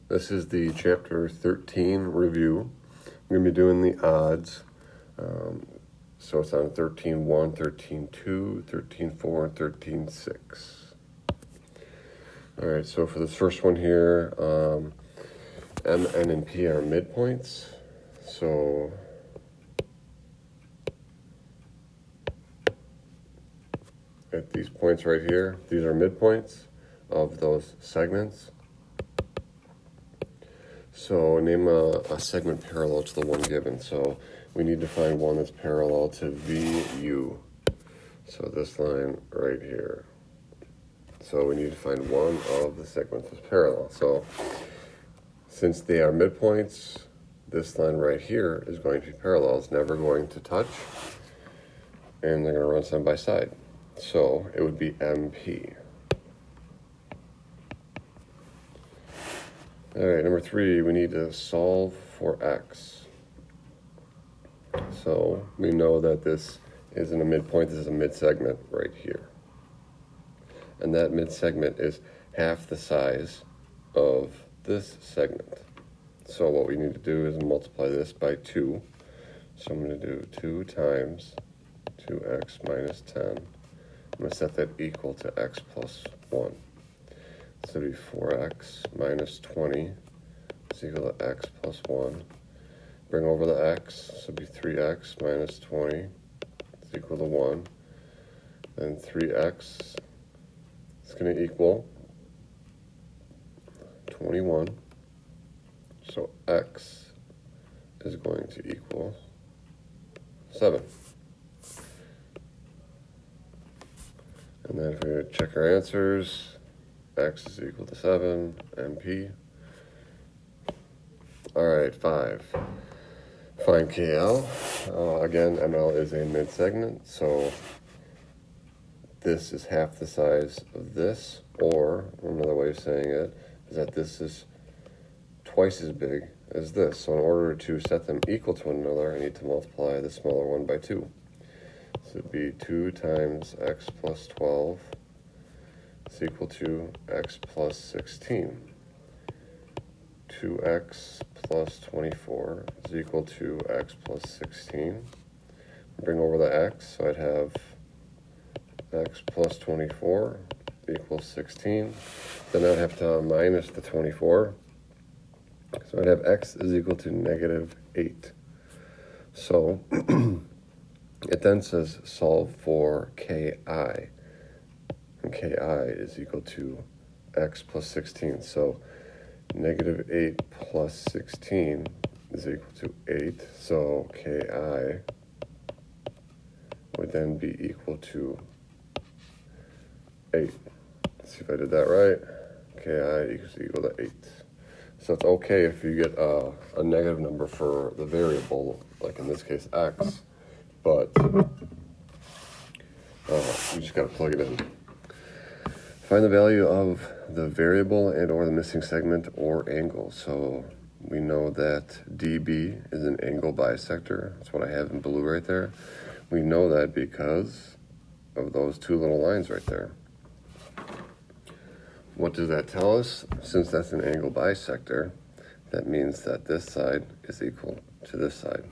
This is the chapter 13 review. I'm going to be doing the odds. So it's on 13.1, 13.2, 13.4, and 13.6. All right, so for this first one here, M, N, and P are midpoints. So at these points right here, these are midpoints of those segments. So name a segment parallel to the one given. So we need to find one that's parallel to VU. So this line right here. So we need to find one of the segments that's parallel. So since they are midpoints, this line right here is going to be parallel. It's never going to touch. And they're going to run side by side. So it would be MP. All right, number 3, we need to solve for x. So we know that this isn't a midpoint, this is a mid-segment right here. And that mid-segment is half the size of this segment. So what we need to do is multiply this by 2. So I'm going to do 2 times 2x minus 10. I'm going to set that equal to x plus 1. So it'd be 4x minus 20 is equal to x plus 1. Bring over the x, so it'd be 3x minus 20 is equal to 1. Then 3x is going to equal 21. So x is going to equal 7. And then if we check our answers, x is equal to 7, MP. All right, 5. Find KL. Again, ML is a mid-segment, so this is half the size of this, or another way of saying it is that this is twice as big as this. So in order to set them equal to one another, I need to multiply the smaller one by 2. So it'd be 2 times x plus 12 is equal to x plus 16. 2x plus 24 is equal to x plus 16. Bring over the x, so I'd have x plus 24 equals 16. Then I'd have to minus the 24. So I'd have x is equal to negative 8. So it then says solve for ki. And ki is equal to x plus 16. So negative 8 plus 16 is equal to 8. So ki would then be equal to 8. Let's see if I did that right. Ki equals equal to 8. So it's okay if you get a negative number for the variable, like in this case x, but you just got to plug it in. Find the value of the variable and or the missing segment or angle. So we know that DB is an angle bisector. That's what I have in blue right there. We know that because of those 2 little lines right there. What does that tell us? Since that's an angle bisector, that means that this side is equal to this side.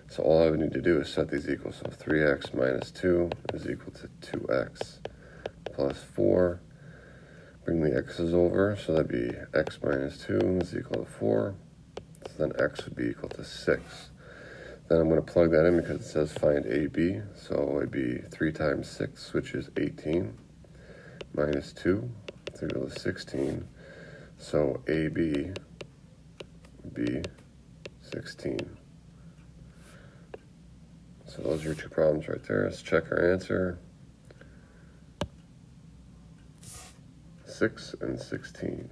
So all I would need to do is set these equal. So 3x minus 2 is equal to 2x plus 4. Bring the x's over, so that'd be x minus 2 is equal to 4. So then x would be equal to 6. Then I'm going to plug that in because it says find AB. So it'd be 3 times 6, which is 18, minus 2 is equal to 16. So AB would be 16. So those are your 2 problems right there. Let's check our answer. 6 and 16.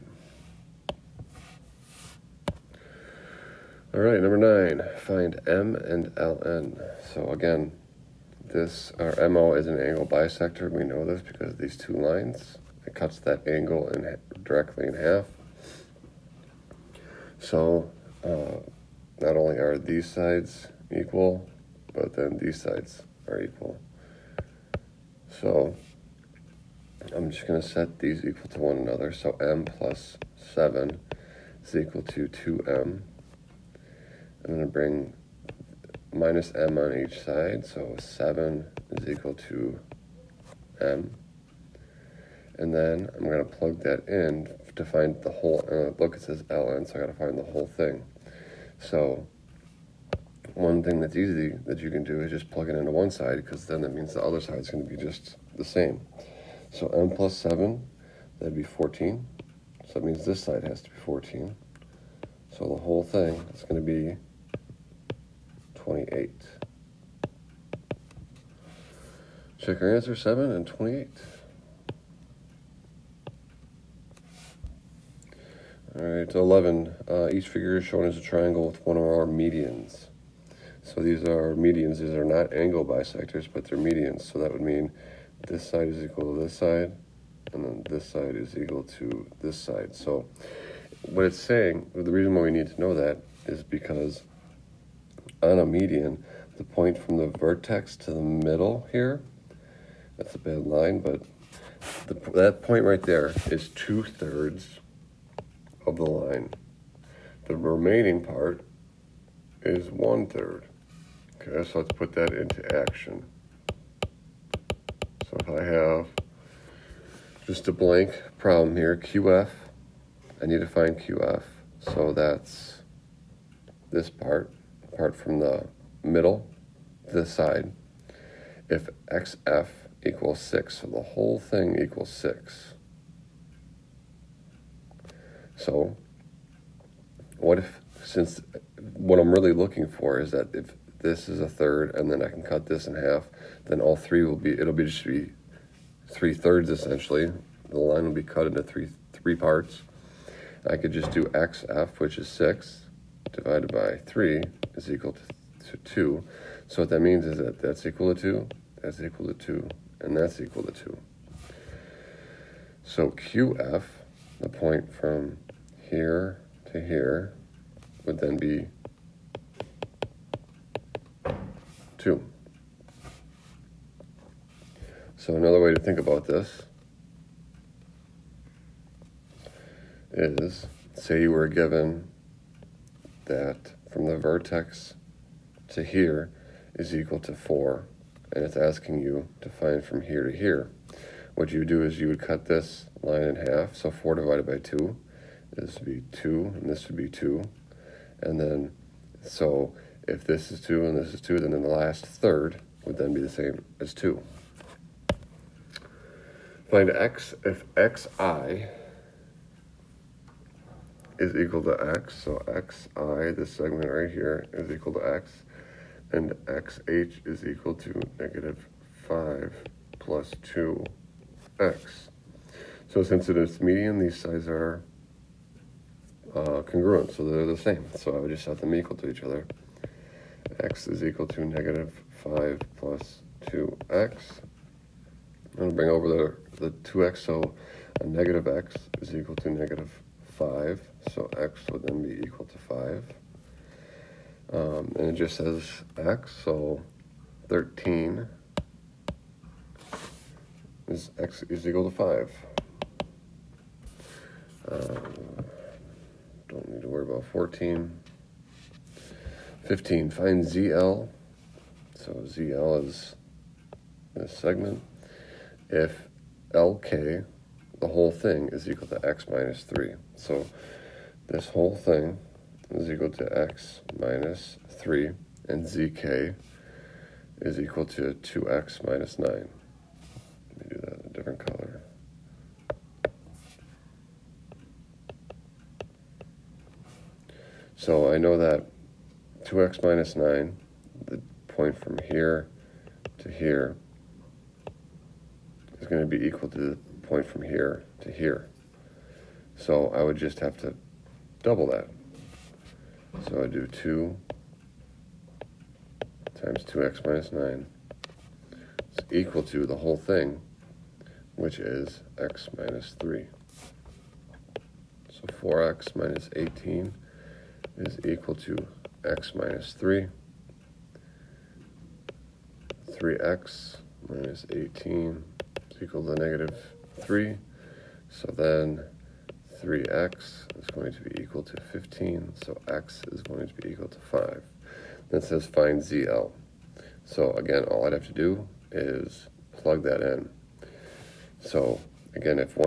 All right, number 9, find M and LN. So again, our MO is an angle bisector. We know this because of these 2 lines. It cuts that angle directly in half. So not only are these sides equal, but then these sides are equal. So I'm just going to set these equal to one another. So m plus 7 is equal to 2m. I'm going to bring minus m on each side, so 7 is equal to m. And then I'm going to plug that in to find the whole, look, it says ln, so I got to find the whole thing. So one thing that's easy that you can do is just plug it into one side, because then that means the other side is going to be just the same. So m plus 7, that'd be 14. So that means this side has to be 14. So the whole thing is going to be 28. Check our answer, 7 and 28. All right, 11. Each figure is shown as a triangle with one or more medians. So these are medians. These are not angle bisectors, but they're medians. So that would mean this side is equal to this side, and then this side is equal to this side. So what it's saying, the reason why we need to know that is because on a median, the point from the vertex to the middle here, that's a bad line, but that point right there is 2/3 of the line. The remaining part is 1/3. Okay, so let's put that into action. So if I have just a blank problem here, QF, I need to find QF. So that's this part from the middle, this side. If XF equals 6, so the whole thing equals 6. So what if, since what I'm really looking for is that if this is a third and then I can cut this in half, then all three will be, it'll be just be 3/3 essentially. The line will be cut into three parts. I could just do XF, which is 6, divided by 3 is equal to 2. So what that means is that that's equal to 2, that's equal to 2, and that's equal to 2. So QF, the point from here to here, would then be 2. So another way to think about this is, say you were given that from the vertex to here is equal to 4, and it's asking you to find from here to here. What you would do is you would cut this line in half, so 4 divided by 2, this would be 2, and this would be 2, and then, so if this is 2 and this is 2, then the last third would then be the same as 2. Find x if xi is equal to x, so xi, this segment right here, is equal to x, and xh is equal to -5 plus 2x. So since it is median, these sides are congruent, so they're the same. So I would just set them equal to each other. X is equal to -5 plus 2x. I'm going to bring over the 2x, so a negative x is equal to -5, so x would then be equal to 5. And it just says x, so 13 is x is equal to 5. Don't need to worry about 14. 15, find ZL. So ZL is this segment. If LK, the whole thing, is equal to x minus 3. So this whole thing is equal to x minus 3, and ZK is equal to 2x minus 9. Let me do that in a different color. So I know that 2x minus 9, the point from here to here, is going to be equal to the point from here to here. So I would just have to double that. So I do 2 times 2x minus 9. It's equal to the whole thing, which is x minus 3. So 4x minus 18 is equal to x minus 3. 3x minus 18 is equal to -3. So then 3x is going to be equal to 15, so x is going to be equal to 5. Then it says find ZL. So again, all I'd have to do is plug that in. So again, let me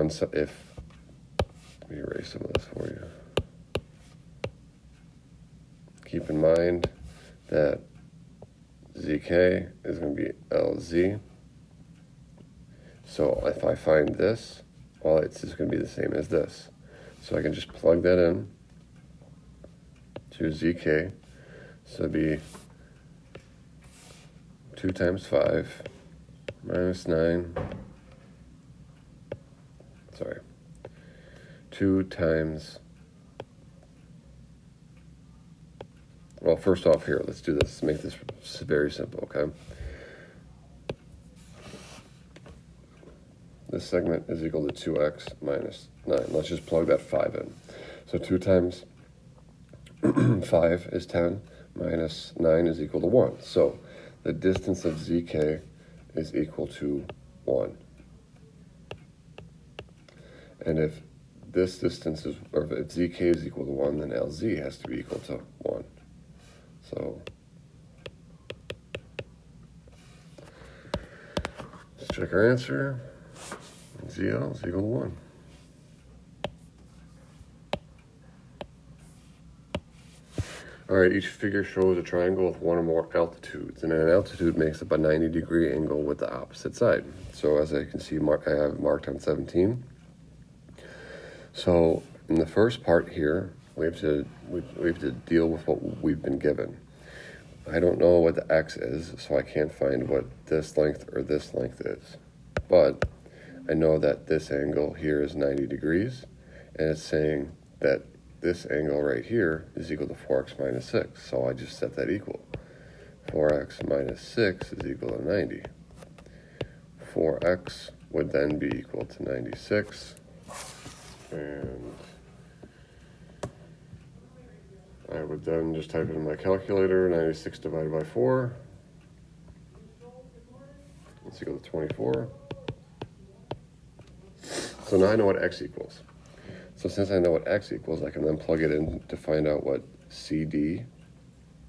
erase some of this for you. Keep in mind that ZK is going to be LZ. So if I find this, well, it's just going to be the same as this. So I can just plug that in to ZK. So it'd be 2 times 5 minus 9. Sorry. 2 times... Well, first off here, let's do this. Make this very simple, okay? This segment is equal to 2x minus 9. Let's just plug that 5 in. So 2 times 5 is 10, minus 9 is equal to 1. So the distance of ZK is equal to 1. And if this distance is, or if ZK is equal to 1, then LZ has to be equal to 1. So let's check our answer. ZL is equal to 1. All right, each figure shows a triangle with one or more altitudes, and an altitude makes up a 90-degree angle with the opposite side. So as I can see, I have marked on 17. So in the first part here, we have to deal with what we've been given. I don't know what the x is, so I can't find what this length or this length is. But I know that this angle here is 90 degrees, and it's saying that this angle right here is equal to 4x minus 6. So I just set that equal. 4x minus 6 is equal to 90. 4x would then be equal to 96. And I would then just type in my calculator, 96 divided by 4. It's equal to 24. So now I know what x equals. So since I know what x equals, I can then plug it in to find out what CD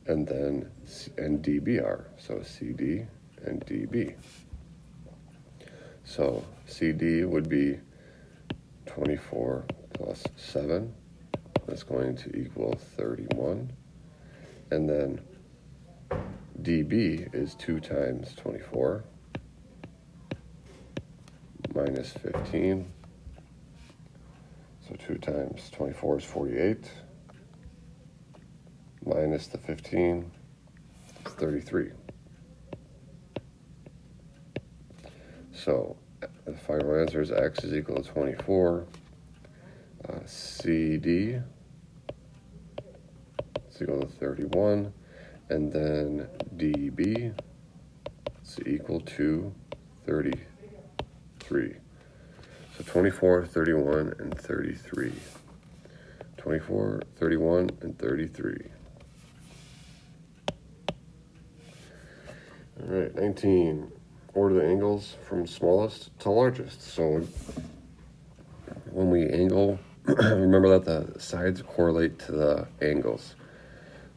and then DB are. So CD and DB. So CD would be 24 plus 7. That's going to equal 31. And then DB is 2 times 24 minus 15. So 2 times 24 is 48. Minus the 15 is 33. So the final answer is x is equal to 24. CD is equal to 31. And then DB is equal to 33. So 24, 31, and 33. 24, 31, and 33. All right, 19. Order the angles from smallest to largest. So when we angle, remember that the sides correlate to the angles.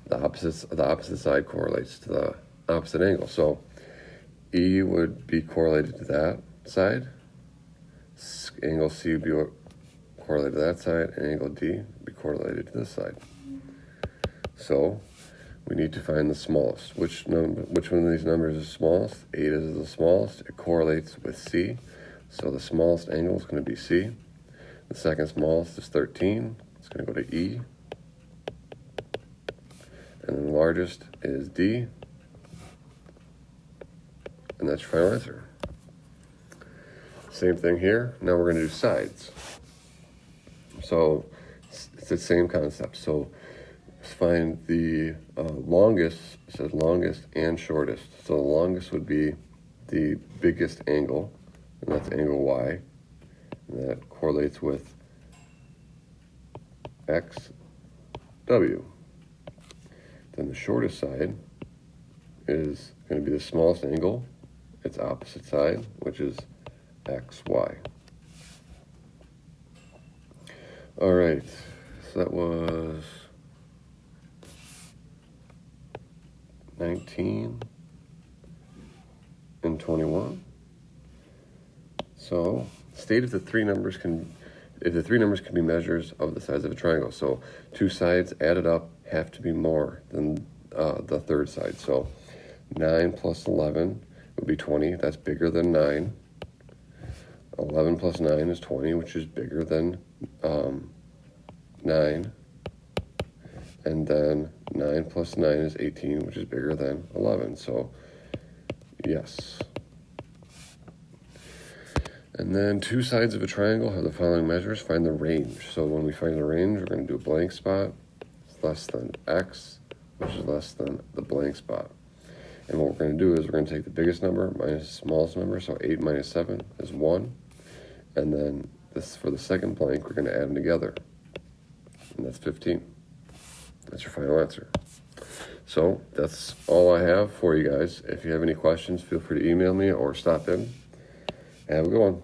The opposite side correlates to the opposite angle. So E would be correlated to that side. Angle C would be correlated to that side, and angle D would be correlated to this side. So we need to find the smallest. Which one of these numbers is smallest? 8 is the smallest. It correlates with C. So the smallest angle is going to be C. The second smallest is 13. It's going to go to E. And then the largest is D. And that's your final answer. Same thing here. Now we're going to do sides. So it's the same concept. So let's find the longest. It says longest and shortest. So the longest would be the biggest angle, and that's angle Y. And that correlates with XW. Then the shortest side is going to be the smallest angle, its opposite side, which is XY. All right, so that was 19 and 21. So state if the three numbers can be measures of the sides of a triangle. So two sides added up have to be more than the third side. So 9 plus 11 would be 20. That's bigger than 9. 11 plus 9 is 20, which is bigger than 9. And then 9 plus 9 is 18, which is bigger than 11. So yes. And then two sides of a triangle have the following measures. Find the range. So when we find the range, we're going to do a blank spot. It's less than x, which is less than the blank spot. And what we're going to do is we're going to take the biggest number minus the smallest number. So 8 minus 7 is 1. And then this for the second blank, we're going to add them together. And that's 15. That's your final answer. So that's all I have for you guys. If you have any questions, feel free to email me or stop in. Have a good one.